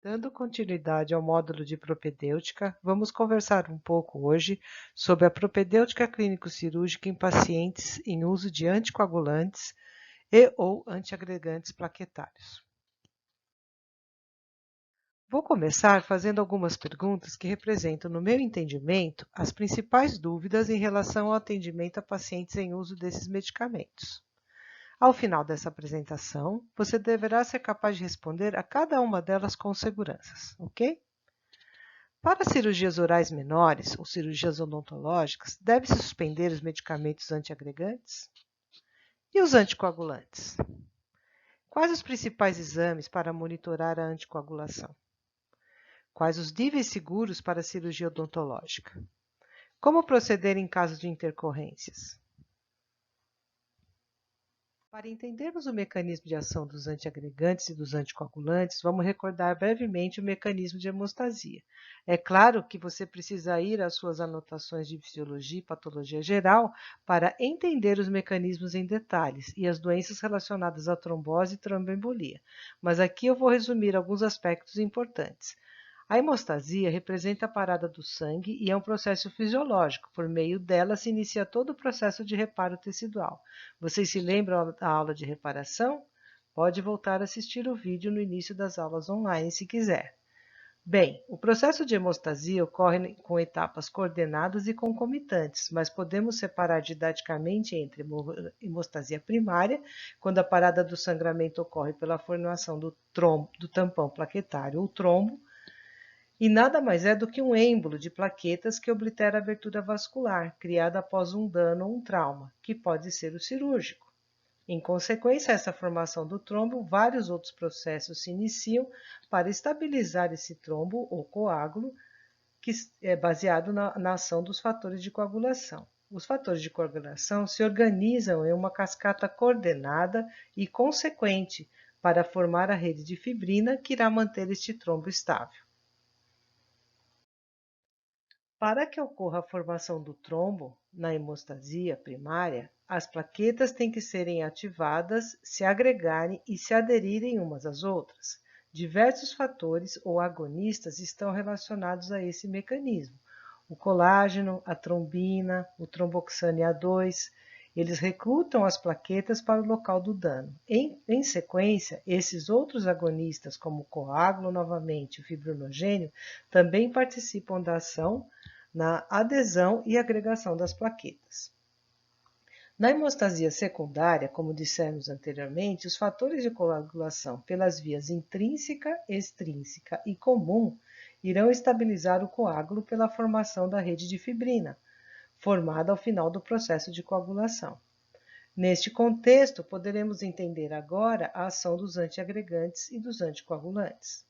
Dando continuidade ao módulo de propedêutica, vamos conversar um pouco hoje sobre a propedêutica clínico-cirúrgica em pacientes em uso de anticoagulantes e ou antiagregantes plaquetários. Vou começar fazendo algumas perguntas que representam, no meu entendimento, as principais dúvidas em relação ao atendimento a pacientes em uso desses medicamentos. Ao final dessa apresentação, você deverá ser capaz de responder a cada uma delas com segurança, ok? Para cirurgias orais menores ou cirurgias odontológicas, deve-se suspender os medicamentos antiagregantes? E os anticoagulantes? Quais os principais exames para monitorar a anticoagulação? Quais os níveis seguros para a cirurgia odontológica? Como proceder em caso de intercorrências? Para entendermos o mecanismo de ação dos antiagregantes e dos anticoagulantes, vamos recordar brevemente o mecanismo de hemostasia. É claro que você precisa ir às suas anotações de fisiologia e patologia geral para entender os mecanismos em detalhes e as doenças relacionadas à trombose e tromboembolia, mas aqui eu vou resumir alguns aspectos importantes. A hemostasia representa a parada do sangue e é um processo fisiológico. Por meio dela se inicia todo o processo de reparo tecidual. Vocês se lembram da aula de reparação? Pode voltar a assistir o vídeo no início das aulas online, se quiser. Bem, o processo de hemostasia ocorre com etapas coordenadas e concomitantes, mas podemos separar didaticamente entre hemostasia primária, quando a parada do sangramento ocorre pela formação do tampão plaquetário ou trombo, e nada mais é do que um êmbolo de plaquetas que oblitera a abertura vascular, criada após um dano ou um trauma, que pode ser o cirúrgico. Em consequência a essa formação do trombo, vários outros processos se iniciam para estabilizar esse trombo ou coágulo, que é baseado na ação dos fatores de coagulação. Os fatores de coagulação se organizam em uma cascata coordenada e consequente para formar a rede de fibrina que irá manter este trombo estável. Para que ocorra a formação do trombo na hemostasia primária, as plaquetas têm que serem ativadas, se agregarem e se aderirem umas às outras. Diversos fatores ou agonistas estão relacionados a esse mecanismo. O colágeno, a trombina, o tromboxane A2, eles recrutam as plaquetas para o local do dano. Em sequência, esses outros agonistas, como o coágulo novamente e o fibrinogênio, também participam da ação na adesão e agregação das plaquetas. Na hemostasia secundária, como dissemos anteriormente, os fatores de coagulação pelas vias intrínseca, extrínseca e comum irão estabilizar o coágulo pela formação da rede de fibrina, formada ao final do processo de coagulação. Neste contexto, poderemos entender agora a ação dos antiagregantes e dos anticoagulantes.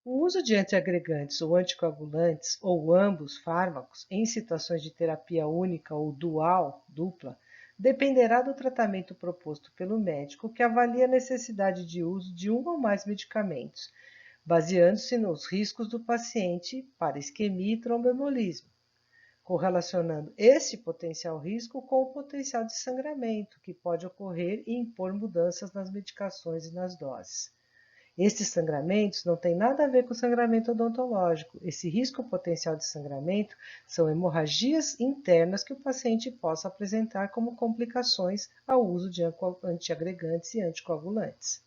O uso de antiagregantes ou anticoagulantes, ou ambos fármacos, em situações de terapia única ou dual, dupla, dependerá do tratamento proposto pelo médico, que avalia a necessidade de uso de um ou mais medicamentos, baseando-se nos riscos do paciente para isquemia e tromboembolismo, correlacionando esse potencial risco com o potencial de sangramento que pode ocorrer e impor mudanças nas medicações e nas doses. Estes sangramentos não têm nada a ver com sangramento odontológico. Esse risco potencial de sangramento são hemorragias internas que o paciente possa apresentar como complicações ao uso de antiagregantes e anticoagulantes.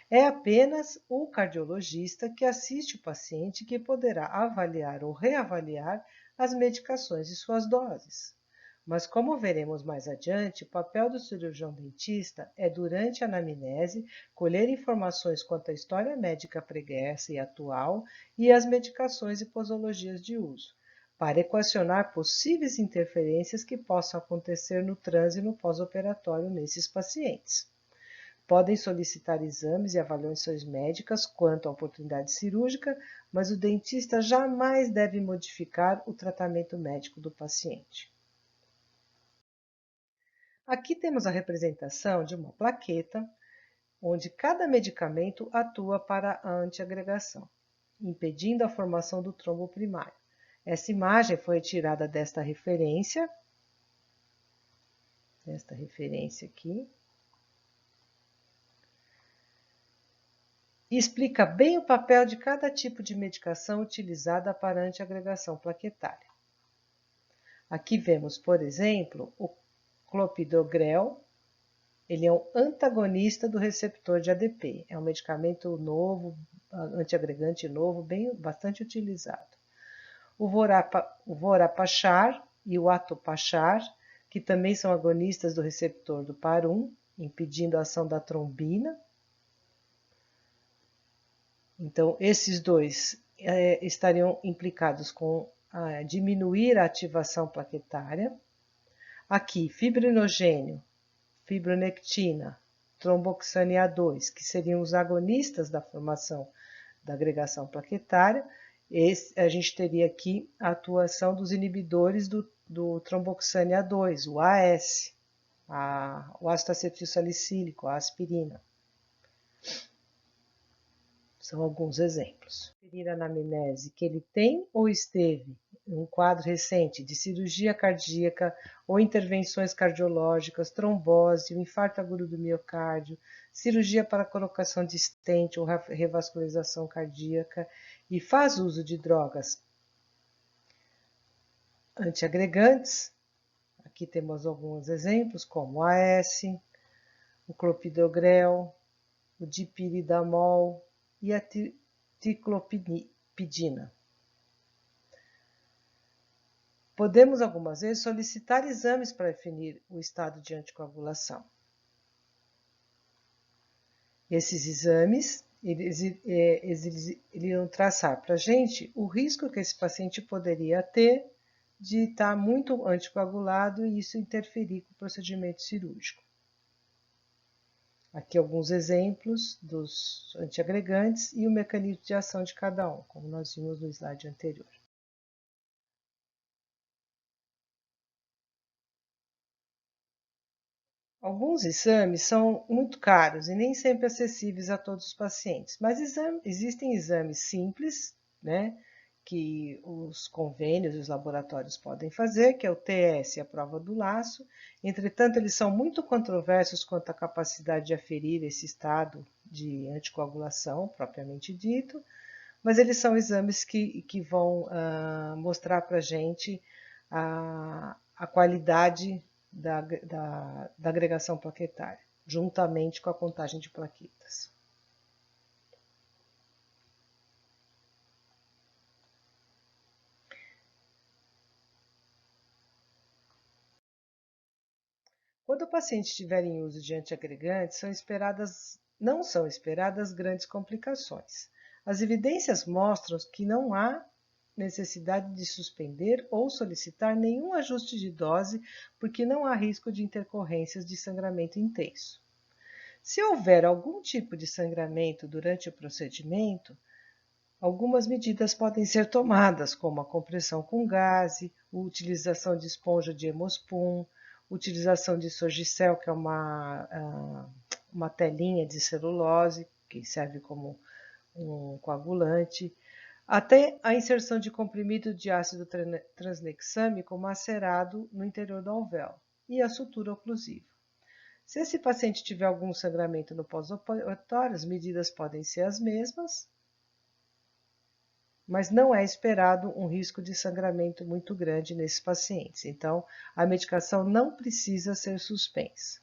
É apenas o cardiologista que assiste o paciente que poderá avaliar ou reavaliar as medicações e suas doses. Mas, como veremos mais adiante, o papel do cirurgião dentista é, durante a anamnese, colher informações quanto à história médica pregressa e atual e as medicações e posologias de uso, para equacionar possíveis interferências que possam acontecer no transe e no pós-operatório nesses pacientes. Podem solicitar exames e avaliações médicas quanto à oportunidade cirúrgica, mas o dentista jamais deve modificar o tratamento médico do paciente. Aqui temos a representação de uma plaqueta, onde cada medicamento atua para a antiagregação, impedindo a formação do trombo primário. Essa imagem foi retirada desta referência nesta referência aqui. E explica bem o papel de cada tipo de medicação utilizada para antiagregação plaquetária. Aqui vemos, por exemplo, o clopidogrel. Ele é um antagonista do receptor de ADP. É um medicamento novo, antiagregante novo, bastante utilizado. O vorapachar e o atopachar, que também são agonistas do receptor do PAR1, impedindo a ação da trombina. Então, esses dois estariam implicados com diminuir a ativação plaquetária. Aqui, fibrinogênio, fibronectina, tromboxane A2, que seriam os agonistas da formação da agregação plaquetária. A gente teria aqui a atuação dos inibidores do tromboxane A2, o AS, o ácido acetil salicílico, a aspirina. São alguns exemplos. Referir a anamnese que ele tem ou esteve em um quadro recente de cirurgia cardíaca ou intervenções cardiológicas, trombose, um infarto agudo do miocárdio, cirurgia para colocação de stent ou revascularização cardíaca e faz uso de drogas antiagregantes. Aqui temos alguns exemplos, como o AS, o clopidogrel, o dipiridamol e a ticlopidina. Podemos, algumas vezes, solicitar exames para definir o estado de anticoagulação. Esses exames, eles iriam traçar para a gente o risco que esse paciente poderia ter de estar muito anticoagulado e isso interferir com o procedimento cirúrgico. Aqui alguns exemplos dos antiagregantes e o mecanismo de ação de cada um, como nós vimos no slide anterior. Alguns exames são muito caros e nem sempre acessíveis a todos os pacientes, mas existem exames simples, né, que os convênios e os laboratórios podem fazer, que é o TS e a prova do laço. Entretanto, eles são muito controversos quanto à capacidade de aferir esse estado de anticoagulação, propriamente dito, mas eles são exames que vão mostrar para a gente a qualidade da agregação plaquetária, juntamente com a contagem de plaquetas. Quando o paciente estiver em uso de antiagregantes, não são esperadas grandes complicações. As evidências mostram que não há necessidade de suspender ou solicitar nenhum ajuste de dose, porque não há risco de intercorrências de sangramento intenso. Se houver algum tipo de sangramento durante o procedimento, algumas medidas podem ser tomadas, como a compressão com gaze, a utilização de esponja de Hemospum, utilização de Sorgicel, que é uma telinha de celulose, que serve como um coagulante, até a inserção de comprimido de ácido tranexâmico macerado no interior do alvéolo e a sutura oclusiva. Se esse paciente tiver algum sangramento no pós-operatório, as medidas podem ser as mesmas, mas não é esperado um risco de sangramento muito grande nesses pacientes. Então, a medicação não precisa ser suspensa.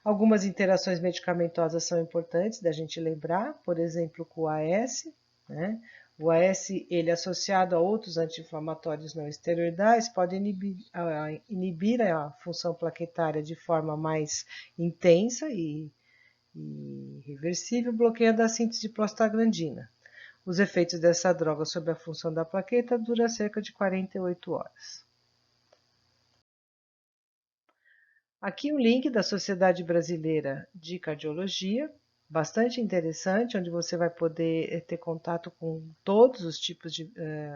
Algumas interações medicamentosas são importantes da gente lembrar, por exemplo, com o AS, né? O AS, ele associado a outros anti-inflamatórios não esteroidais, pode inibir a função plaquetária de forma mais intensa e reversível, bloqueando a síntese de prostaglandina. Os efeitos dessa droga sobre a função da plaqueta duram cerca de 48 horas. Aqui um link da Sociedade Brasileira de Cardiologia, bastante interessante, onde você vai poder ter contato com todos os tipos de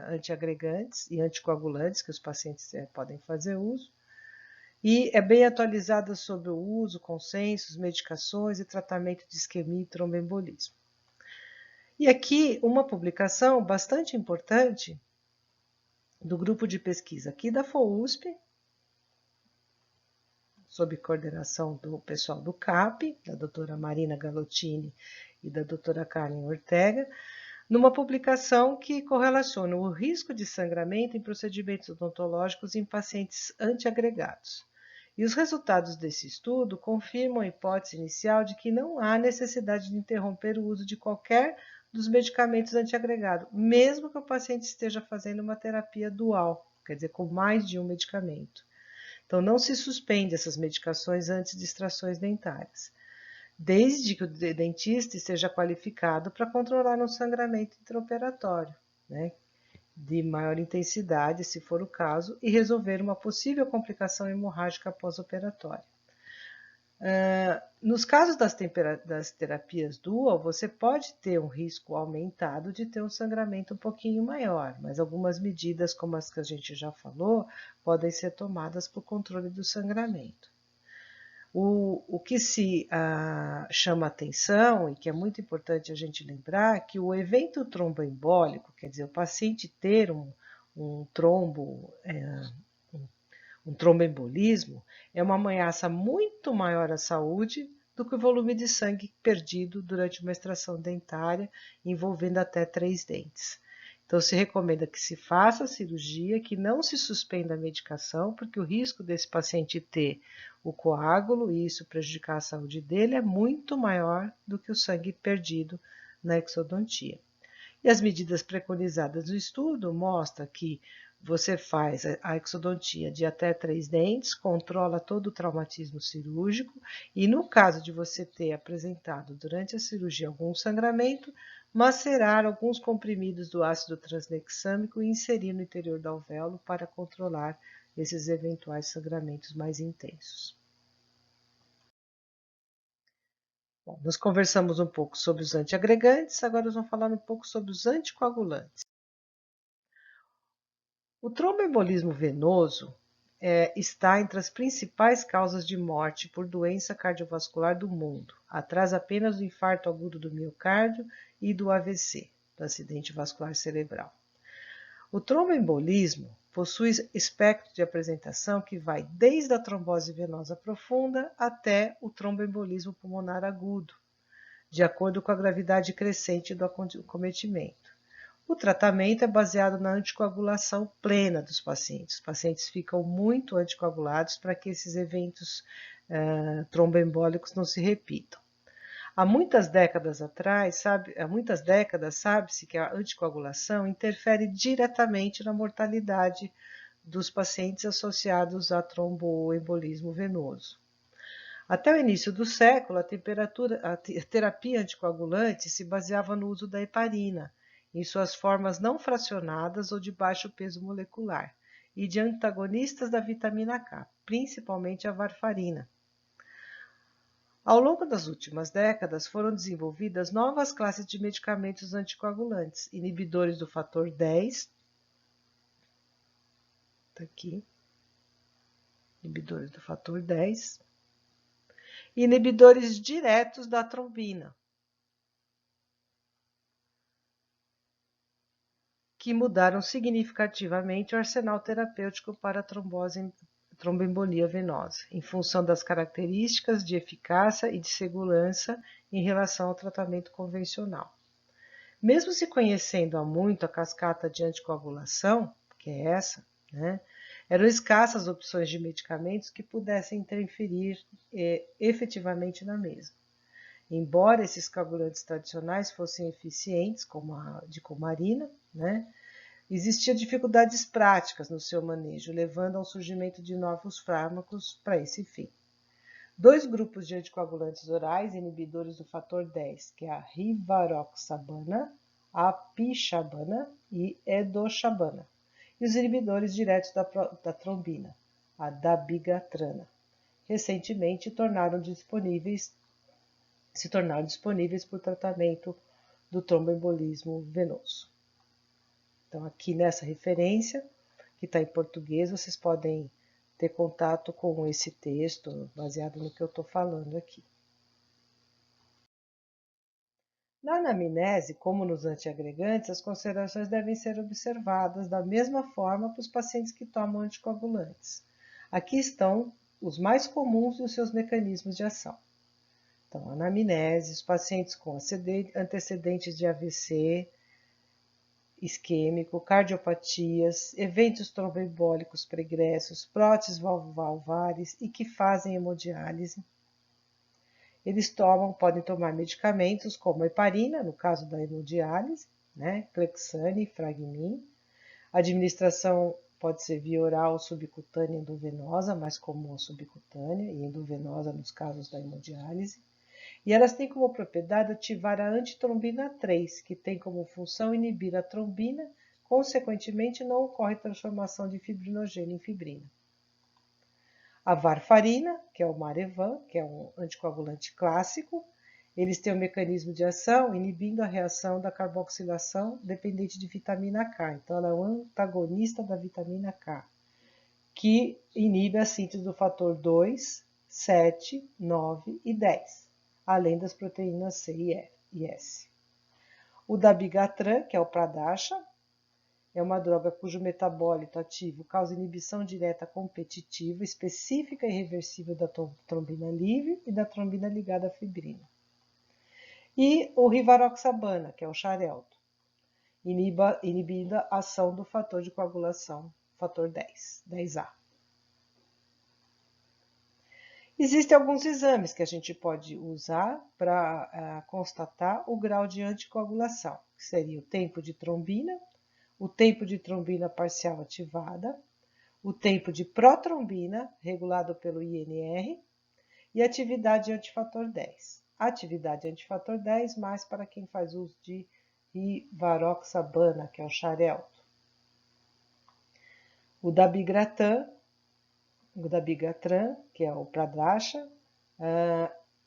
antiagregantes e anticoagulantes que os pacientes podem fazer uso. E é bem atualizada sobre o uso, consensos, medicações e tratamento de isquemia e tromboembolismo. E aqui uma publicação bastante importante do grupo de pesquisa aqui da FOUSP, sob coordenação do pessoal do CAP, da doutora Marina Galottini e da doutora Carmen Ortega, numa publicação que correlaciona o risco de sangramento em procedimentos odontológicos em pacientes antiagregados. E os resultados desse estudo confirmam a hipótese inicial de que não há necessidade de interromper o uso de qualquer dos medicamentos antiagregados, mesmo que o paciente esteja fazendo uma terapia dual, quer dizer, com mais de um medicamento. Então, não se suspende essas medicações antes de extrações dentárias, desde que o dentista esteja qualificado para controlar um sangramento intraoperatório, né, de maior intensidade, se for o caso, e resolver uma possível complicação hemorrágica pós-operatória. Nos casos das terapias dual, você pode ter um risco aumentado de ter um sangramento um pouquinho maior, mas algumas medidas, como as que a gente já falou, podem ser tomadas para o controle do sangramento. O que se chama atenção, e que é muito importante a gente lembrar, que o evento tromboembólico, quer dizer, o paciente ter um tromboembolismo, é uma ameaça muito maior à saúde do que o volume de sangue perdido durante uma extração dentária envolvendo até 3 dentes. Então, se recomenda que se faça a cirurgia, que não se suspenda a medicação, porque o risco desse paciente ter o coágulo e isso prejudicar a saúde dele é muito maior do que o sangue perdido na exodontia. E as medidas preconizadas no estudo mostram que você faz a exodontia de até 3 dentes, controla todo o traumatismo cirúrgico e, no caso de você ter apresentado durante a cirurgia algum sangramento, macerar alguns comprimidos do ácido tranexâmico e inserir no interior do alvéolo para controlar esses eventuais sangramentos mais intensos. Bom, nós conversamos um pouco sobre os antiagregantes, agora nós vamos falar um pouco sobre os anticoagulantes. O tromboembolismo venoso está entre as principais causas de morte por doença cardiovascular do mundo, atrás apenas do infarto agudo do miocárdio e do AVC, do acidente vascular cerebral. O tromboembolismo possui espectro de apresentação que vai desde a trombose venosa profunda até o tromboembolismo pulmonar agudo, de acordo com a gravidade crescente do acometimento. O tratamento é baseado na anticoagulação plena dos pacientes. Os pacientes ficam muito anticoagulados para que esses eventos tromboembólicos não se repitam. Há muitas décadas sabe-se que a anticoagulação interfere diretamente na mortalidade dos pacientes associados a tromboembolismo venoso. Até o início do século, a terapia anticoagulante se baseava no uso da heparina, em suas formas não fracionadas ou de baixo peso molecular, e de antagonistas da vitamina K, principalmente a varfarina. Ao longo das últimas décadas, foram desenvolvidas novas classes de medicamentos anticoagulantes, inibidores do fator 10, inibidores do fator 10, e inibidores diretos da trombina, que mudaram significativamente o arsenal terapêutico para a tromboembolia venosa, em função das características de eficácia e de segurança em relação ao tratamento convencional. Mesmo se conhecendo há muito a cascata de anticoagulação, que é essa, eram escassas opções de medicamentos que pudessem interferir efetivamente na mesma. Embora esses coagulantes tradicionais fossem eficientes, como a de coumarina, existiam dificuldades práticas no seu manejo, levando ao surgimento de novos fármacos para esse fim. 2 grupos de anticoagulantes orais inibidores do fator 10, que é a rivaroxabana, a apixabana e edoxabana, e os inibidores diretos da trombina, a dabigatrana, recentemente se tornaram disponíveis para o tratamento do tromboembolismo venoso. Então, aqui nessa referência, que está em português, vocês podem ter contato com esse texto, baseado no que eu estou falando aqui. Na anamnese, como nos antiagregantes, as considerações devem ser observadas da mesma forma para os pacientes que tomam anticoagulantes. Aqui estão os mais comuns e os seus mecanismos de ação. Então, anamnese, os pacientes com antecedentes de AVC, isquêmico, cardiopatias, eventos tromboembólicos pregressos, próteses valvulares e que fazem hemodiálise. Eles podem tomar medicamentos como heparina, no caso da hemodiálise, Clexane e Fragmin. A administração pode ser via oral, subcutânea e endovenosa, mais comum a subcutânea e endovenosa nos casos da hemodiálise. E elas têm como propriedade ativar a antitrombina 3, que tem como função inibir a trombina, consequentemente não ocorre transformação de fibrinogênio em fibrina. A varfarina, que é o Marevan, que é um anticoagulante clássico, eles têm um mecanismo de ação inibindo a reação da carboxilação dependente de vitamina K. Então, ela é um antagonista da vitamina K, que inibe a síntese do fator 2, 7, 9 e 10, além das proteínas C e S. O dabigatran, que é o Pradasha, é uma droga cujo metabólito ativo causa inibição direta competitiva, específica e reversível da trombina livre e da trombina ligada à fibrina. E o rivaroxabana, que é o Xarelto, inibindo a ação do fator de coagulação, fator 10, 10A. Existem alguns exames que a gente pode usar para constatar o grau de anticoagulação, que seria o tempo de trombina, o tempo de trombina parcial ativada, o tempo de protrombina, regulado pelo INR, e atividade antifator 10. Atividade antifator 10, mais para quem faz uso de rivaroxabana, que é o Xarelto. O dabigatran, que é o Pradasha,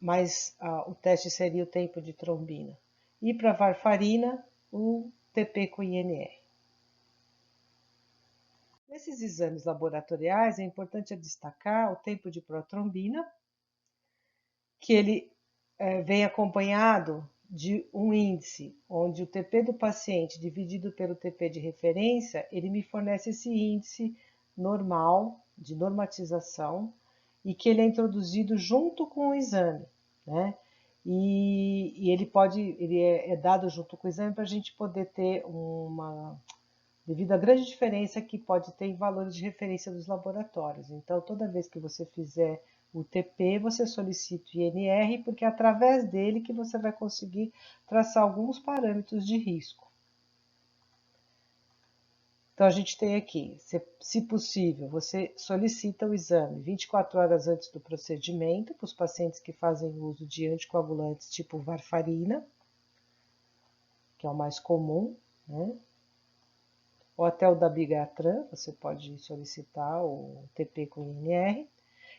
mas o teste seria o tempo de trombina. E para varfarina, o TP com INR. Nesses exames laboratoriais, é importante destacar o tempo de protrombina, que ele vem acompanhado de um índice, onde o TP do paciente dividido pelo TP de referência, ele me fornece esse índice normal, de normatização, e que ele é introduzido junto com o exame, E ele é dado junto com o exame para a gente poder ter devido à grande diferença que pode ter em valores de referência dos laboratórios. Então, toda vez que você fizer o TP, você solicita o INR, porque é através dele que você vai conseguir traçar alguns parâmetros de risco. Então, a gente tem aqui, se possível, você solicita o exame 24 horas antes do procedimento, para os pacientes que fazem uso de anticoagulantes tipo varfarina, que é o mais comum, ou até o dabigatran, você pode solicitar o TP com INR.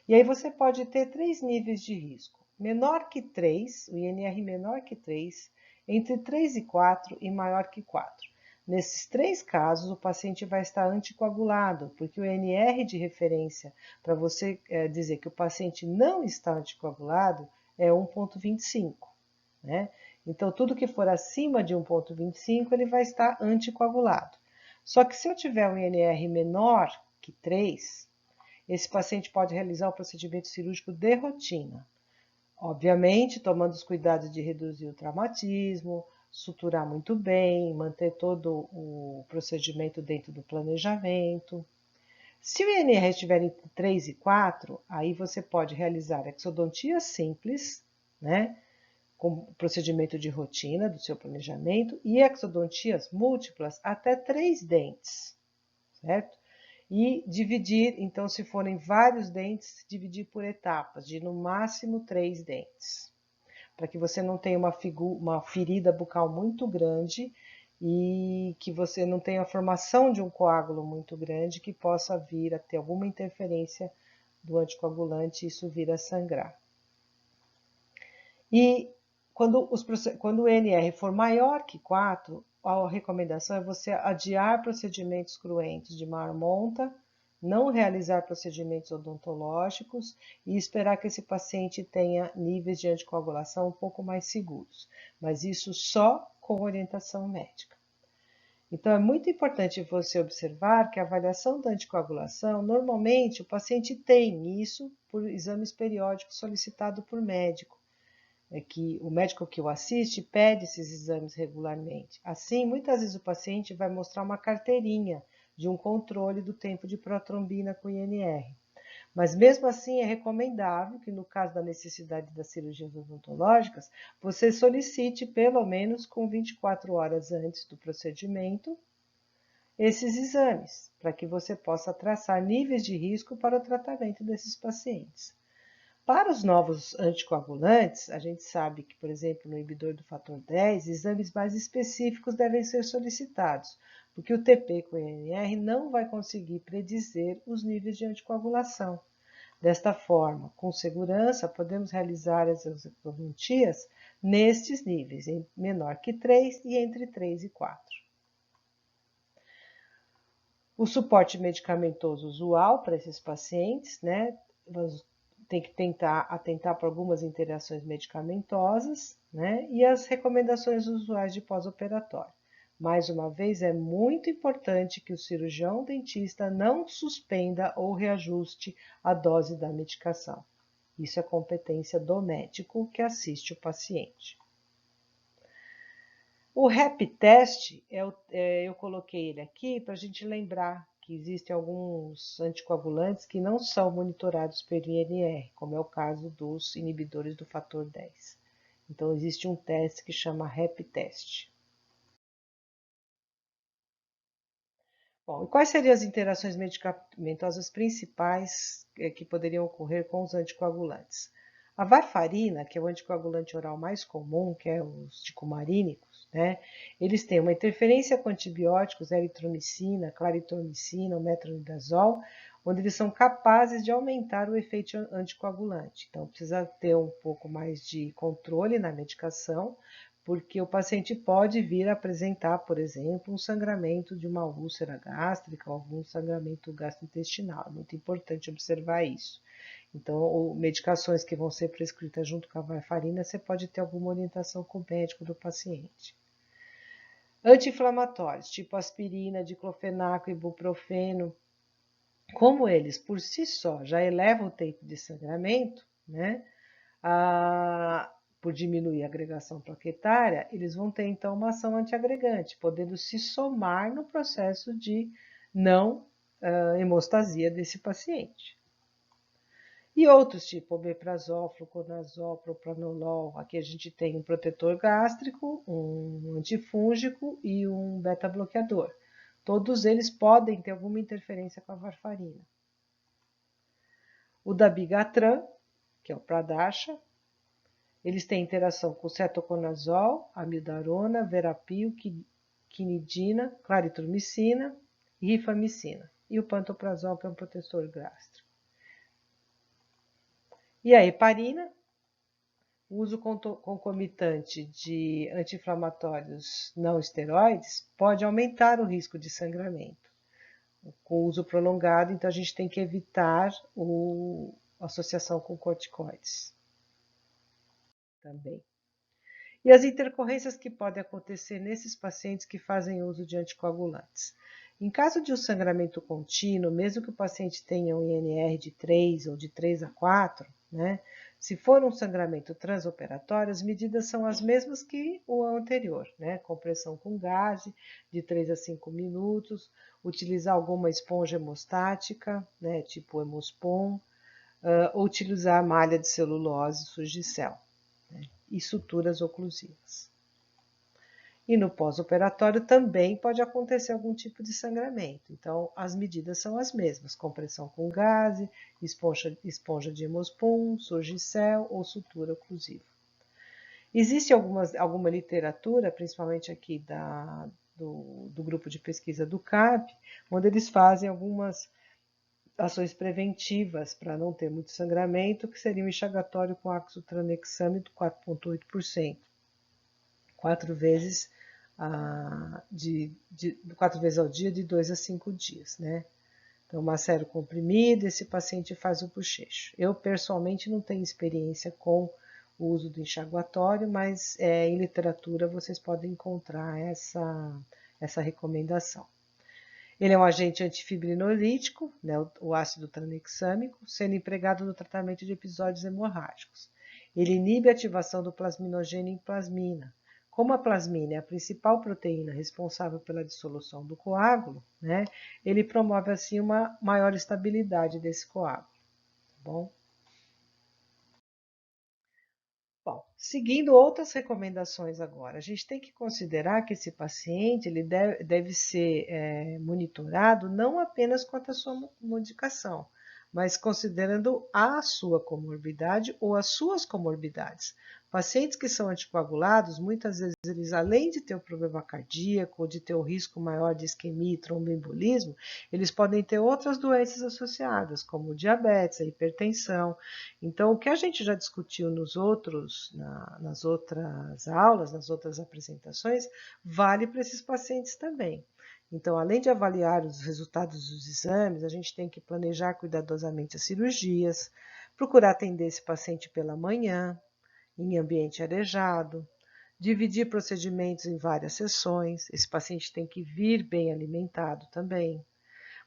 E aí você pode ter 3 níveis de risco. Menor que 3, o INR menor que 3, entre 3 e 4 e maior que 4. Nesses 3 casos, o paciente vai estar anticoagulado, porque o INR de referência para você dizer que o paciente não está anticoagulado é 1,25, Então, tudo que for acima de 1,25, ele vai estar anticoagulado. Só que se eu tiver um INR menor que 3, esse paciente pode realizar o procedimento cirúrgico de rotina. Obviamente, tomando os cuidados de reduzir o traumatismo, suturar muito bem, manter todo o procedimento dentro do planejamento. Se o INR estiver entre 3 e 4, aí você pode realizar exodontia simples, com procedimento de rotina do seu planejamento, e exodontias múltiplas até 3 dentes, certo? E dividir, então, se forem vários dentes, dividir por etapas, de no máximo 3 dentes, para que você não tenha uma ferida bucal muito grande e que você não tenha a formação de um coágulo muito grande que possa vir a ter alguma interferência do anticoagulante e isso vir a sangrar. E quando o NR for maior que 4, a recomendação é você adiar procedimentos cruentos de maior monta, não realizar procedimentos odontológicos e esperar que esse paciente tenha níveis de anticoagulação um pouco mais seguros, mas isso só com orientação médica. Então, é muito importante você observar que a avaliação da anticoagulação, normalmente o paciente tem isso por exames periódicos solicitados por médico. É que o médico que o assiste pede esses exames regularmente. Assim, muitas vezes o paciente vai mostrar uma carteirinha de um controle do tempo de protrombina com INR. Mas mesmo assim é recomendável que no caso da necessidade das cirurgias odontológicas, você solicite pelo menos com 24 horas antes do procedimento esses exames, para que você possa traçar níveis de risco para o tratamento desses pacientes. Para os novos anticoagulantes, a gente sabe que, por exemplo, no inibidor do fator 10, exames mais específicos devem ser solicitados, porque o TP com INR não vai conseguir predizer os níveis de anticoagulação. Desta forma, com segurança, podemos realizar as exodontologias nestes níveis, em menor que 3 e entre 3 e 4. O suporte medicamentoso usual para esses pacientes, né? Tem que atentar para algumas interações medicamentosas, né? E as recomendações usuais de pós-operatório. Mais uma vez, é muito importante que o cirurgião dentista não suspenda ou reajuste a dose da medicação. Isso é competência do médico que assiste o paciente. O RAP test, eu coloquei ele aqui para a gente lembrar que existem alguns anticoagulantes que não são monitorados pelo INR, como é o caso dos inibidores do fator 10. Então, existe um teste que chama RAP test. Bom, e quais seriam as interações medicamentosas principais que poderiam ocorrer com os anticoagulantes? A varfarina, que é o anticoagulante oral mais comum, que é os ticumarínicos, né? Eles têm uma interferência com antibióticos, eritromicina, claritromicina, ou metronidazol, onde eles são capazes de aumentar o efeito anticoagulante. Então, precisa ter um pouco mais de controle na medicação, porque o paciente pode vir a apresentar, por exemplo, um sangramento de uma úlcera gástrica ou algum sangramento gastrointestinal. É muito importante observar isso. Então, medicações que vão ser prescritas junto com a varfarina, você pode ter alguma orientação com o médico do paciente. Anti-inflamatórios, tipo aspirina, diclofenaco, ibuprofeno, como eles por si só já elevam o tempo de sangramento, né? Por diminuir a agregação plaquetária, eles vão ter então uma ação antiagregante, podendo se somar no processo de não hemostasia desse paciente. E outros, tipo omeprazol, fluconazol, propranolol, aqui a gente tem um protetor gástrico, um antifúngico e um beta-bloqueador. Todos eles podem ter alguma interferência com a varfarina. O dabigatran, que é o Pradaxa, eles têm interação com cetoconazol, amidarona, verapil, quinidina, claritromicina e rifamicina. E o pantoprazol, que é um protetor gástrico. E a heparina, o uso concomitante de anti-inflamatórios não esteroides pode aumentar o risco de sangramento. Com o uso prolongado, então a gente tem que evitar a associação com corticoides também. E as intercorrências que podem acontecer nesses pacientes que fazem uso de anticoagulantes. Em caso de um sangramento contínuo, mesmo que o paciente tenha um INR de 3 ou de 3 a 4, né? Se for um sangramento transoperatório, as medidas são as mesmas que o anterior, né? Compressão com gás de 3 a 5 minutos, utilizar alguma esponja hemostática, né? Tipo Hemospon, ou utilizar malha de celulose Surgicel, né? E suturas oclusivas. E no pós-operatório também pode acontecer algum tipo de sangramento. Então, as medidas são as mesmas: compressão com gaze, esponja de Hemospon, Surgicel ou sutura oclusiva. Existe alguma literatura, principalmente aqui do grupo de pesquisa do CAP, onde eles fazem algumas ações preventivas para não ter muito sangramento, que seria o enxaguatório com ácido tranexâmido 4,8%, 4 vezes 4 vezes ao dia, de 2 a 5 dias, né? Então, macero comprimido, esse paciente faz o bochecho. Eu, pessoalmente, não tenho experiência com o uso do enxaguatório, mas em literatura vocês podem encontrar essa recomendação. Ele é um agente antifibrinolítico, né, o ácido tranexâmico, sendo empregado no tratamento de episódios hemorrágicos. Ele inibe a ativação do plasminogênio em plasmina. Como a plasmina é a principal proteína responsável pela dissolução do coágulo, né, ele promove assim uma maior estabilidade desse coágulo. Tá bom? Bom, seguindo outras recomendações agora, a gente tem que considerar que esse paciente ele deve ser monitorado não apenas quanto à sua medicação, mas considerando a sua comorbidade ou as suas comorbidades. Pacientes que são anticoagulados, muitas vezes eles, além de ter o problema cardíaco ou de ter o risco maior de isquemia e tromboembolismo, eles podem ter outras doenças associadas, como diabetes, a hipertensão. Então, o que a gente já discutiu nas outras aulas, nas outras apresentações, vale para esses pacientes também. Então, além de avaliar os resultados dos exames, a gente tem que planejar cuidadosamente as cirurgias, procurar atender esse paciente pela manhã, em ambiente arejado, dividir procedimentos em várias sessões. Esse paciente tem que vir bem alimentado também.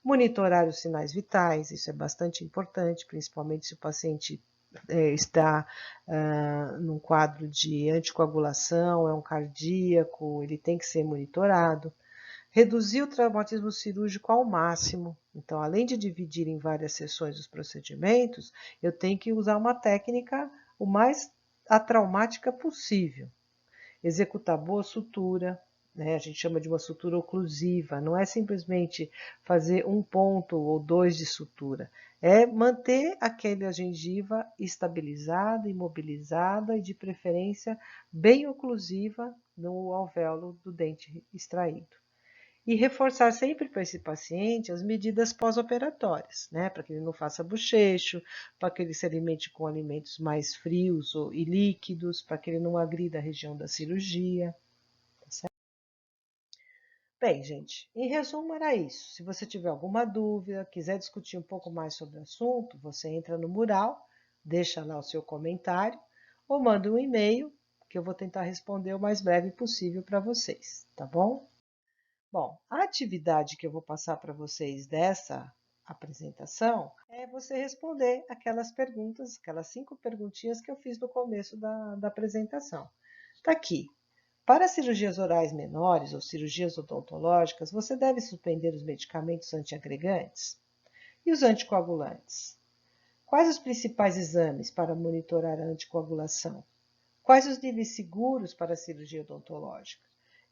Monitorar os sinais vitais, isso é bastante importante, principalmente se o paciente está num quadro de anticoagulação, é um cardíaco, ele tem que ser monitorado. Reduzir o traumatismo cirúrgico ao máximo. Então, além de dividir em várias sessões os procedimentos, eu tenho que usar uma técnica o mais atraumática possível. Executar boa sutura, né? A gente chama de uma sutura oclusiva, não é simplesmente fazer um ponto ou dois de sutura, é manter aquela gengiva estabilizada, imobilizada e de preferência bem oclusiva no alvéolo do dente extraído. E reforçar sempre para esse paciente as medidas pós-operatórias, né? Para que ele não faça bochecho, para que ele se alimente com alimentos mais frios e líquidos, para que ele não agrida a região da cirurgia. Tá certo? Bem, gente, em resumo era isso. Se você tiver alguma dúvida, quiser discutir um pouco mais sobre o assunto, você entra no mural, deixa lá o seu comentário ou manda um e-mail que eu vou tentar responder o mais breve possível para vocês, tá bom? Bom, a atividade que eu vou passar para vocês dessa apresentação é você responder aquelas perguntas, aquelas 5 perguntinhas que eu fiz no começo da apresentação. Está aqui. Para cirurgias orais menores ou cirurgias odontológicas, você deve suspender os medicamentos antiagregantes e os anticoagulantes. Quais os principais exames para monitorar a anticoagulação? Quais os níveis seguros para a cirurgia odontológica?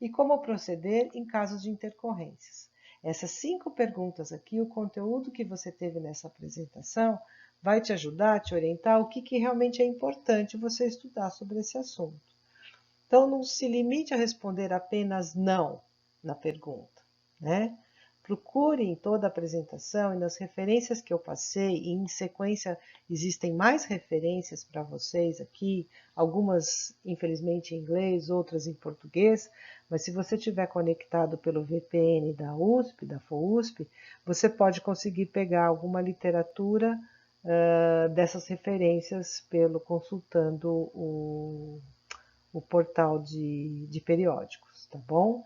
E como proceder em casos de intercorrências? Essas 5 perguntas aqui, o conteúdo que você teve nessa apresentação, vai te ajudar a te orientar o que realmente é importante você estudar sobre esse assunto. Então, não se limite a responder apenas não na pergunta, né? Procure em toda a apresentação e nas referências que eu passei, e em sequência existem mais referências para vocês aqui, algumas infelizmente em inglês, outras em português, mas se você estiver conectado pelo VPN da USP, da FOUSP, você pode conseguir pegar alguma literatura dessas referências pelo consultando o portal de periódicos, tá bom?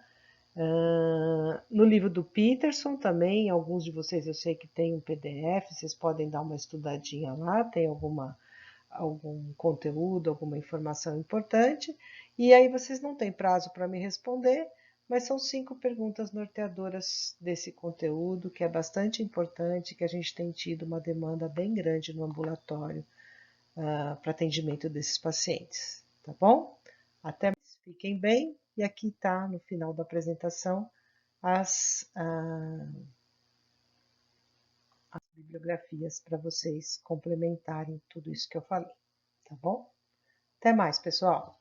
No livro do Peterson também, alguns de vocês eu sei que tem um PDF, vocês podem dar uma estudadinha lá, tem algum conteúdo, alguma informação importante, e aí vocês não têm prazo para me responder, mas são 5 perguntas norteadoras desse conteúdo, que é bastante importante, que a gente tem tido uma demanda bem grande no ambulatório para atendimento desses pacientes, tá bom? Até mais, fiquem bem, e aqui está, no final da apresentação, as bibliografias para vocês complementarem tudo isso que eu falei, tá bom? Até mais, pessoal!